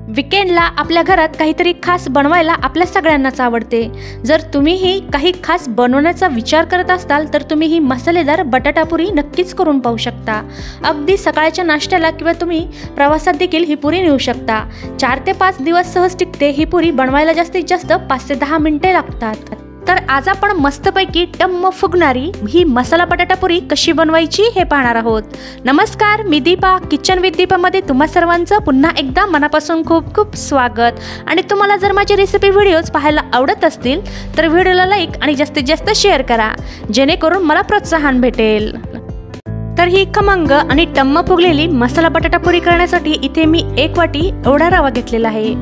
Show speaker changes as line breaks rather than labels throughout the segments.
वीकेंडला आपल्या घरात काहीतरी खास बनवायला आपल्या सगळ्यांनाच आवडते। जर तुम्हीही काही खास बनवण्याचा विचार करत असाल तर तुम्ही ही मसालेदार बटाटा पुरी नक्कीच करून पाहू शकता। अगदी सकाळच्या नाश्त्याला किंवा तुम्ही प्रवासात देखील ही पुरी नेऊ शकता। 4 ते 5 दिवस सहज टिकते। ही पुरी बनवायला जास्तीत जास्त 5 ते 10 मिनिटे लागतात। तर आज आपण मस्तपैकी टम्म फुगणारी ही मसाला बटाटा पुरी कशी बनवायची हे पाहणार आहोत। नमस्कार, मी दीपा, किचन विथ दीपा मध्ये तुम्हा सर्वांचं पुन्हा एकदा मनापासून खूप खूप स्वागत। आणि तुम्हाला जर माझे रेसिपी व्हिडिओज पाहायला आवडत असतील तर व्हिडिओला लाईक आणि जास्तीत जास्त शेअर करा, जेणेकरून मला प्रोत्साहन भेटेल। तर ही खमंग आणि टम्म फुगलेली मसाला बटाटा पुरी करण्यासाठी इथे मी 1 वाटी एवढा रवा घेतलेला आहे।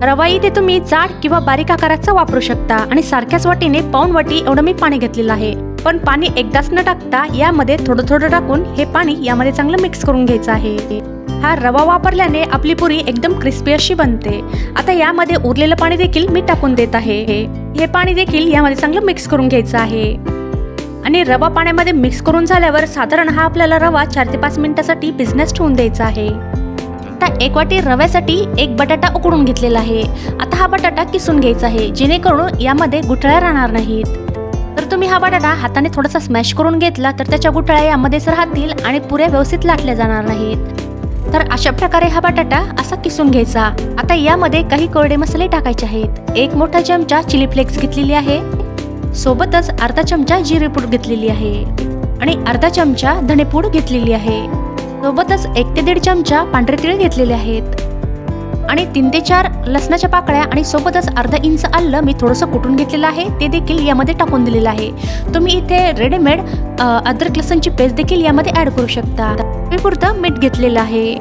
रवा इथे तुम्ही जाड किंवा बारीक आकाराचा वापरू शकता। आणि सारख्याच वाटीने पाऊण वाटी एवढं मी पाणी घेतलेलं आहे। पण पाणी एकदाच न टाकता यामध्ये थोडं थोडं टाकून हे पाणी यामध्ये चांगलं मिक्स करून घ्यायचं आहे। हा रवा वापरल्याने आपली पुरी एकदम क्रिस्पी अशी बनते। आता यामध्ये उरलेलं पाणी देखील मी टाकून देत आहे। हे पाणी देखील यामध्ये चांगलं मिक्स करून घ्यायचं आहे। आणि रवा पाण्यामध्ये मिक्स करून झाल्यावर साधारण हा आपल्याला रवा 4 ते 5 मिनिटांसाठी भिजण्यास ठेवून द्यायचा आहे। आता 1 वाटी रव्यासाठी 1 बटाटा उकडून घेतलेला आहे। आता हा बटाटा किसून घ्यायचा आहे, जेणेकरून यामध्ये गुठळ्या राहणार नाहीत। तर तुम्ही हा बटाटा हाताने थोडासा स्मॅश करून घेतला तर त्याच्या गुठळ्या यामध्येच राहतील आणि पुऱ्या व्यवस्थित लाटल्या जाणार नाहीत। तर अशा प्रकारे हा बटाटा असा किसून घ्यायचा। आता यामध्ये काही कोरडे मसाले टाकायचे आहेत। 1 मोठा चमचा चिली फ्लेक्स घेतलेली आहे, सोबतच अर्धा चमचा जिरे पूड घेतलेली आहे आणि अर्धा चमचा धनेपूड घेतलेली आहे, सोबतच 1 ते 1.5 चमचा पांढरे तीळ घेतलेले आहेत आणि 3 ते 4 लसणाच्या पाकळ्या आणि सोबतच अर्धा इंच आलं मी थोडंसं कुटून घेतलेलं आहे, ते देखील यामध्ये टाकून दिलेलं आहे। तुम्ही इथे रेडीमेड अद्रक लसणची पेस्ट देखील यामध्ये ऍड करू शकता। पुरतं मीठ घेतलेलं आहे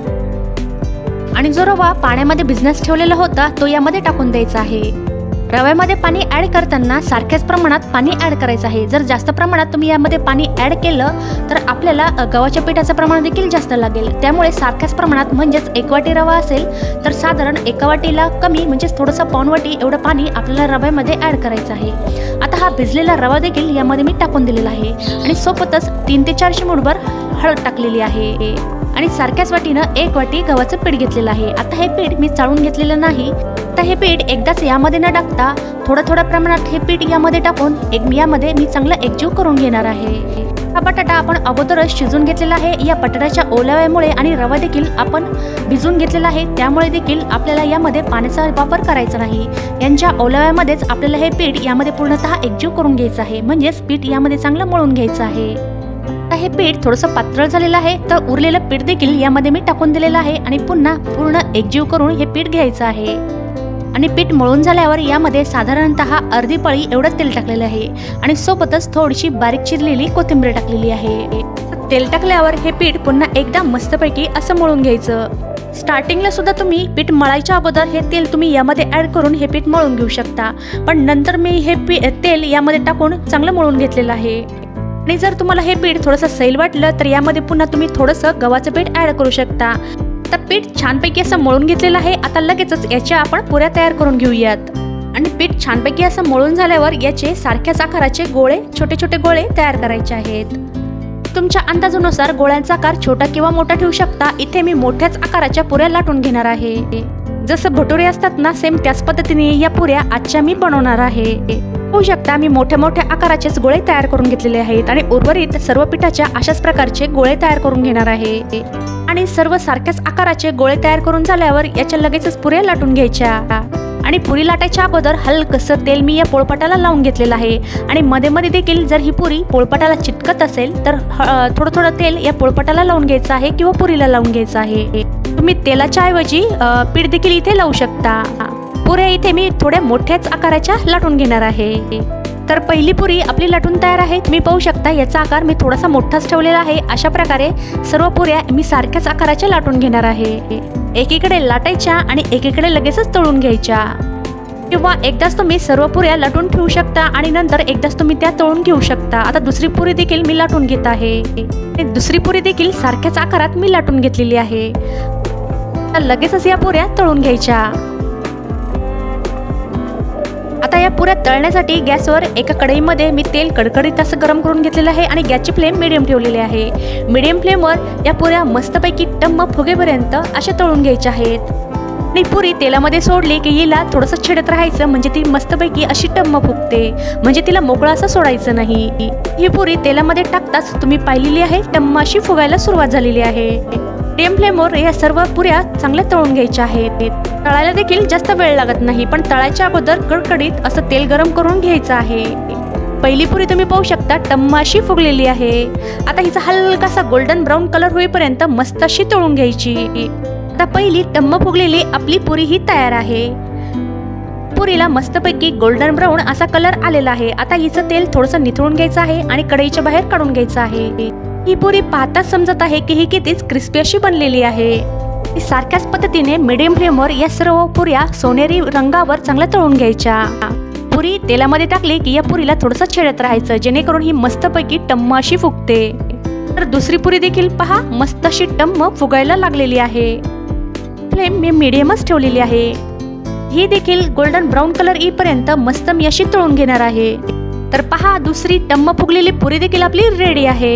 आणि जो रवा पाण्यामध्ये भिजण्यास ठेवलेला होता तो यामध्ये टाकून द्यायचा आहे। रव्यामध्ये पाणी ऍड करताना सारख्याच प्रमाणात पाणी ऍड करायचं आहे। जर जास्त प्रमाणात तुम्ही यामध्ये पाणी ऍड केलं तर आपल्याला गव्हाच्या पिठाचं प्रमाण देखील जास्त लागेल। त्यामुळे सारख्याच प्रमाणात म्हणजेच 1 वाटी रवा असेल तर साधारण 1 वाटीला कमी म्हणजेच थोडंसं पाऊण वाटी एवढं पाणी आपल्याला रव्यामध्ये ऍड करायचं आहे। आता हा भिजलेला रवा देखील यामध्ये मी टाकून दिलेला आहे आणि सोबतच 3 ते 4 चिमूटभर हळद टाकलेली आहे आणि सारख्याच वाटीनं 1 वाटी गव्हाचं पीठ घेतलेलं आहे। आता हे पीठ मी चाळून घेतलेलं नाही। आता हे पीठ एकदाच यामध्ये न टाकता थोड्या प्रमाणात हे पीठ यामध्ये टाकून यामध्ये मी चांगलं एकजीव करून घेणार आहे। हा बटाटा आपण अगोदरच शिजून घेतलेला आहे। या बटाट्याच्या ओलाव्यामुळे आणि रवा देखील आपण भिजून घेतलेला आहे, त्यामुळे देखील आपल्याला यामध्ये पाण्याचा वापर करायचा नाही। यांच्या ओलाव्यामध्येच आपल्याला हे पीठ यामध्ये पूर्णतः एकजीव करून घ्यायचं आहे, म्हणजेच पीठ यामध्ये चांगलं मळून घ्यायचं आहे। आता हे पीठ थोडंसं पातळ झालेलं आहे तर उरलेलं पीठ देखील यामध्ये मी टाकून दिलेलं आहे आणि पुन्हा पूर्ण एकजीव करून हे पीठ घ्यायचं आहे। आणि पीठ मळून झाल्यावर यामध्ये साधारणतः अर्धी पळी एवढं तेल टाकलेलं आहे आणि सोबतच थोडीशी बारीक चिरलेली कोथिंबीर टाकलेली आहे। तेल टाकल्यावर हे पीठ पुन्हा एकदा मस्तपैकी असं मळून घ्यायचं। स्टार्टिंगला सुद्धा तुम्ही पीठ मळायच्या अगोदर हे तेल तुम्ही यामध्ये ऍड करून हे पीठ मळून घेऊ शकता, पण नंतर मी हे तेल यामध्ये टाकून चांगलं मळून घेतलेलं आहे। आणि जर तुम्हाला हे पीठ थोडंसं सैल वाटलं तर यामध्ये पुन्हा तुम्ही थोडंसं गव्हाचं पीठ ऍड करू शकता। आता पीठ छानपैकी असं मळून घेतलेलं आहे। आता लगेचच याच्या आपण पुऱ्या तयार करून घेऊयात। आणि पीठ छानपैकी असं मळून झाल्यावर याचे सारख्याच आकाराचे गोळे, छोटे छोटे गोळे तयार करायचे आहेत। तुमच्या अंदाजानुसार गोळ्यांचा आकार छोटा किंवा मोठा ठेवू शकता। इथे मी मोठ्याच आकाराच्या पुऱ्या लाटून घेणार आहे। जसं भटुरे असतात ना, सेम त्याच पद्धतीने या पुऱ्या आजच्या मी बनवणार आहे। होऊ शकता मी मोठ्या मोठ्या आकाराचेच गोळे तयार करून घेतलेले आहेत आणि उर्वरित सर्व पिठाच्या अशाच प्रकारचे गोळे तयार करून घेणार आहे। आणि सर्व सारख्याच आकाराचे गोळे तयार करून झाल्यावर याच्या लगेचच पुऱ्या लाटून घ्यायच्या। आणि पुरी लाटायच्या अगोदर हलकसं तेल मी या पोळपाटाला लावून घेतलेलं आहे आणि मध्ये मध्ये देखील जर ही पुरी पोळपाटाला चिटकत असेल तर थोडं तेल या पोळपाटाला लावून घ्यायचं आहे किंवा पुरीला लावून घ्यायचं आहे। तुम्ही तेलाच्या ऐवजी पीठ देखील इथे लावू शकता। पुऱ्या इथे मी थोड्या मोठ्याच आकाराच्या लाटून घेणार आहे। तर पहिली पुरी आपली लाटून तयार आहे। तुम्ही पाहू शकता याचा आकार मी थोडासा मोठाच ठेवलेला आहे। अशा प्रकारे सर्व पुऱ्या मी सारख्याच आकाराच्या लाटून घेणार आहे। एकीकडे लाटायच्या आणि एकीकडे लगेचच तळून घ्यायच्या, किंवा एकदाच तुम्ही सर्व पुऱ्या लाटून ठेवू शकता आणि नंतर एकदाच तुम्ही त्या तळून घेऊ शकता। आता दुसरी पुरी देखील मी लाटून घेत आहे। दुसरी पुरी देखील सारख्याच आकारात मी लाटून घेतलेली आहे। लगेचच या पुऱ्या तळून घ्यायच्या। आता या पुऱ्या तळण्यासाठी गॅसवर एका कढईमध्ये मी तेल कडकडीत असं गरम करून घेतलेलं आहे आणि गॅसची फ्लेम मीडियम ठेवलेली आहे। मीडियम फ्लेमवर या पुऱ्या मस्तपैकी टम्म फुगेपर्यंत अशा तळून घ्यायच्या आहेत। आणि पुरी तेलामध्ये सोडली की हिला थोडंसं छेडत राहायचं, म्हणजे ती मस्तपैकी अशी टम्म फुगते, म्हणजे तिला मोकळं असं सोडायचं नाही. ही पुरी तेलामध्ये टाकताच तुम्ही पाहिलेली आहे टम्म अशी फुगायला सुरुवात झालेली आहे. मीडियम फ्लेमवर या सर्व पुऱ्या चांगल्या तळून घ्यायच्या आहेत. तळायला देखील जास्त वेळ लागत नाही, पण तळायच्या अगोदर कडकडीत असं तेल गरम करून घ्यायचं आहे. पहिली पुरी तुम्ही पाहू शकता टम्म अशी फुगलेली आहे. आता हिचा हलकासा गोल्डन ब्राऊन कलर होईपर्यंत मस्त अशी तळून घ्यायची. आता पहिली टम्म फुगलेली आपली पुरी ही तयार आहे. पुरीला मस्तपैकी गोल्डन ब्राऊन असा कलर आलेला आहे. आता हिचं तेल थोडंसं निथळून घ्यायचं आहे आणि कढईच्या बाहेर काढून घ्यायचं आहे. ही पुरी पाहताच समजत आहे की ही कितीच क्रिस्पी अशी बनलेली आहे. सारख्याच पद्धतीने मीडियम फ्लेमवर या सर्व पुऱ्या सोनेरी रंगावर चांगल्या तळून घ्यायच्या. पुरी तेलामध्ये टाकली की या पुरीला थोडंसं छेडत राहायचं, जेणेकरून ही मस्तपैकी टम्म अशी फुगते. तर दुसरी पुरी देखील पहा मस्त अशी टम्म फुगायला लागलेली आहे. फ्लेम मी मीडियमच ठेवलेली आहे. ही देखील गोल्डन ब्राऊन कलर येईपर्यंत मस्त मी अशी तळून घेणार आहे. तर पहा दुसरी टम्म फुगलेली पुरी देखील आपली रेडी आहे.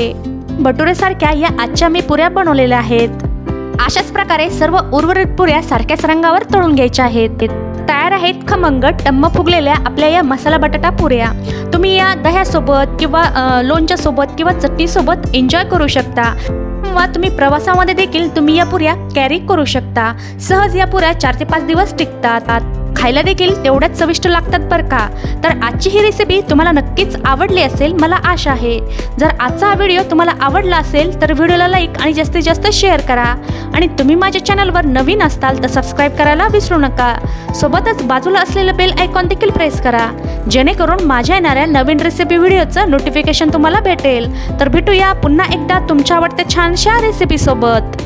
भटुरेसारख्या या आजच्या मी पुऱ्या बनवलेल्या आहेत. अशाच प्रकारे सर्व उर्वरित पुऱ्या सारख्याच रंगावर तळून घ्यायच्या आहेत. तयार आहेत खमंग टम्म फुगलेल्या आपल्या या मसाला बटाटा पुऱ्या. तुम्ही या दह्यासोबत किंवा लोणच्या सोबत किंवा चटणी सोबत एन्जॉय करू शकता, किंवा तुम्ही प्रवासामध्ये देखील तुम्ही या पुऱ्या कॅरी करू शकता. सहज या पुऱ्या 4 ते 5 दिवस टिकतात. खायला देखील तेवढ्याच चविष्ट लागतात बरं का. तर आजची ही रेसिपी तुम्हाला नक्कीच आवडली असेल मला आशा आहे. जर आजचा हा व्हिडिओ तुम्हाला आवडला असेल तर व्हिडिओला लाईक आणि जास्तीत जास्त शेअर करा. आणि तुम्ही माझ्या चॅनलवर नवीन असताल तर सबस्क्राईब करायला विसरू नका. सोबतच बाजूला असलेलं बेल आयकॉन देखील प्रेस करा, जेणेकरून माझ्या येणाऱ्या नवीन रेसिपी व्हिडिओचं नोटिफिकेशन तुम्हाला भेटेल. तर भेटूया पुन्हा एकदा तुमच्या आवडत्या छानशा रेसिपी सोबत.